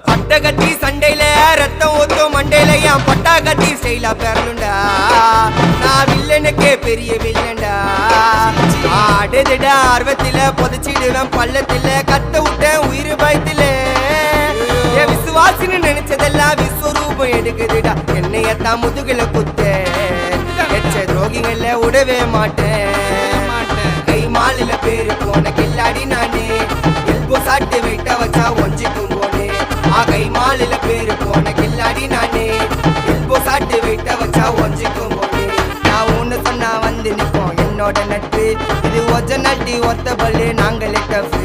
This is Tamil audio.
பட்ட கட்டி சண்டையில ரத்தம் ஊத்தும் மண்டையில என் பட்டா கட்டி ஸ்டைலா பெறலுண்டா. நான் வில்லனுக்கே பெரிய வில்லன்டா. ஆடுதுட ஆர்வத்தில புதைச்சிடுவேன் பள்ளத்தில கத்த விட்டேன் உயிர் பயத்தில. என் விசுவாசின்னு நினைச்சதெல்லாம் விஸ்வரூபம் எடுக்குதுடா. என்னையத்தான் முதுகுல குத்த எச்ச துரோகிகள விடவே மாட்டேன். கை மாலில பேரு போன கில்லாடி நானே. எல்போ சாட்டு வெயிட்ட வச்சா ஒஞ்சிக்கும் போனே. கை மாலில பேரு போன கில்லாடி நானே. எல்போ சாட்டு வெயிட்ட வச்சா ஒஞ்சிக்கும் போனே. நான் ஒண்ணு சொன்னா வந்து நிப்போம் என்னோட நட்பு. இது ஒஜ நட்டி ஒத்த பல்லு நாங்களே டஃபு.